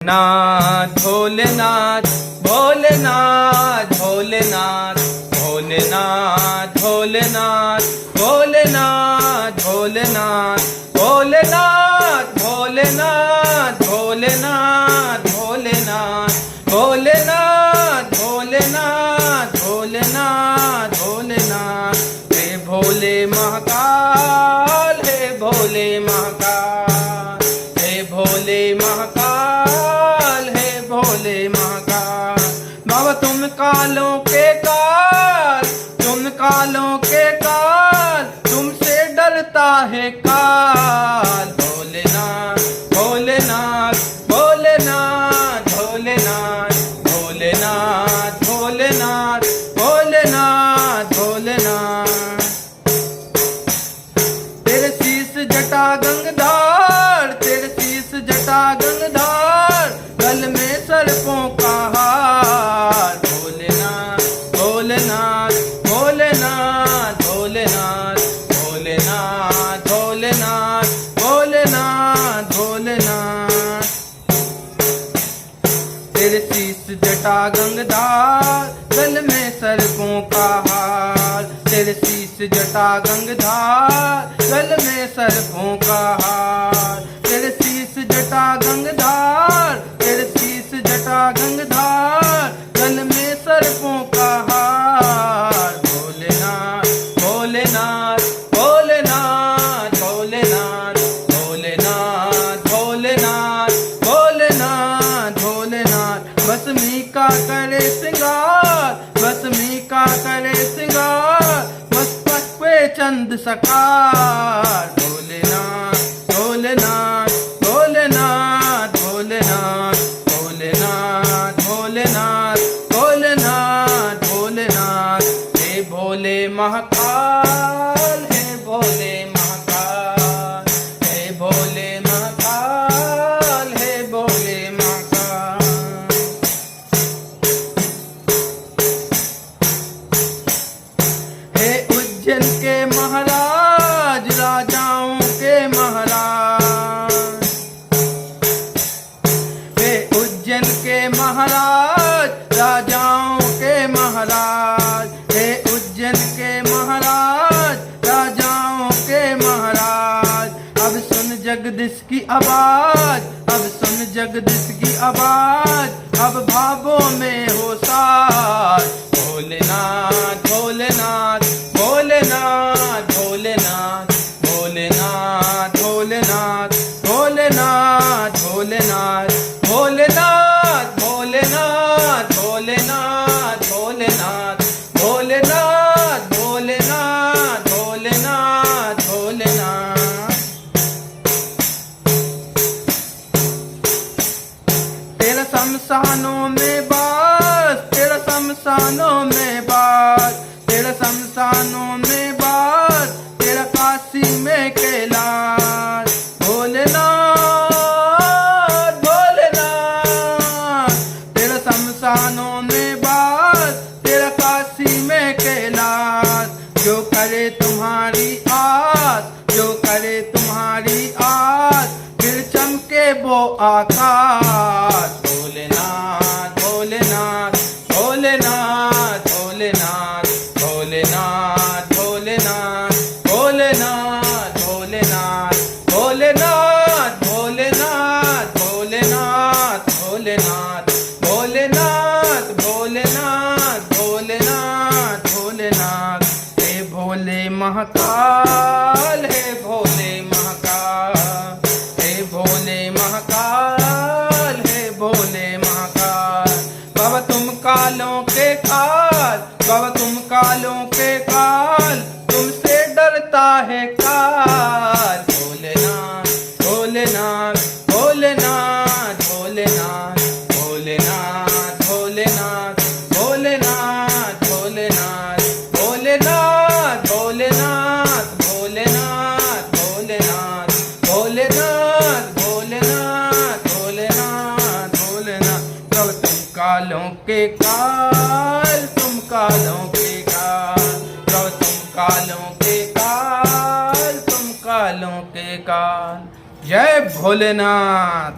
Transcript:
नाथ भोलेनाथ भोलेनाथ भोलेनाथ भोलेनाथ भोलेनाथ भोलेनाथ भोलेनाथ भोलेनाथ भोलेनाथ भोलेनाथ भोलेनाथ भोलेनाथ भोलेनाथ भोलेनाथ भोलेनाथ हे भोले महाकाल हे भोले महाकाल हे भोले महाकाल हे भोले महाकाल। बाबा तुम कालों के काल, तुम कालों के काल, तुमसे डरता है काल। भोलेनाथ भोलेनाथ भोलेनाथ भोलेनाथ भोलेनाथ भोलेनाथ भोलेनाथ भोलेनाथ। तेरे शीस जटा गंगाधार, तेरे शीस जटा गंगाधार, गल में सर्पों का हार। भोलेनाथ भोलेनाथ भोलेनाथ भोलेनाथ भोलेनाथ भोलेनाथ भोलेनाथ भोलेनाथ। तेरे शीस जटा गंगाधार, गल में सर्पों का हार। तेरे शीस जटा गंगाधार, गल में सर्पों का हार। तेरे शीस जटा गंगाधार, तेरे शीस जटा गंगाधार, गल में सर्पों का हार। भोलेनाथ भोलेनाथ भोलेनाथ भोलेनाथ भोलेनाथ भोलेनाथ भोलेनाथ भोलेनाथ। भस्मी का करे श्रृंगार, भस्मी का करे श्रृंगार, मस्तक पे चंद सकार। भोलेनाथ भोलेनाथ भोलेनाथ भोलेनाथ भोलेनाथ भोलेनाथ भोलेनाथ भोलेनाथ। हे भोले महाकाल हे भोले महाकाल हे भोले महाकाल हे भोले महाकाल। हे उज्जैन के महाराज, राजाओं के महाराज, हे उज्जैन के महाराज, राजाओं के महाराज, हे उज्जैन के महाराज, राजाओं के महाराज। अब सुन जगदीश की आवाज, अब सुन जगदीश की आवाज, अब भावों में हो साज। भोलेनाथ भोलेनाथ भोलेनाथ भोलेनाथ भोलेनाथ भोलेनाथ भोलेनाथ भोलेनाथ भोलेनाथ भोलेनाथ भोलेनाथ भोलेनाथ भोलेनाथ भोलेनाथ भोलेनाथ भोलेनाथ। तेरा शमशानों में बास, तेरा शमशानों में बास, तेरा शमशानों में बास, तेरा काशी में कैलाश। भोलेनाथ भोलेनाथ तेरा शमशानों में बास, तेरा काशी में कैलाश। जो करे तुम्हारी आस, जो करे तुम्हारी आस, फिर चमके वो आकाश। भोलेनाथ भोलेनाथ भोलेनाथ भोलेनाथ भोलेनाथ भोलेनाथ भोलेनाथ भोलेनाथ भोलेनाथ भोलेनाथ भोलेनाथ भोलेनाथ भोलेनाथ भोलेनाथ भोलेनाथ भोलेनाथ। हे भोले महाकाल हे भोले महाकाल हे भोले महाकाल हे भोले महाकाल। बाबा तुम कालों के काल, बाबा तुम कालों के काल, तुमसे डरता है काल। भोलेनाथ भोलेनाथ भोलेनाथ भोलेनाथ भोलेनाथ भोलेनाथ भोलेनाथ भोलेनाथ भोलेनाथ भोलेनाथ भोलेनाथ भोलेनाथ भोलेनाथ भोलेनाथ भोलेनाथ भोलेनाथ। तब तुम कालों के काल, तुम कालों के काल, तब तुम कालों के काल, तुम कालों के काल। जय भोलेनाथ।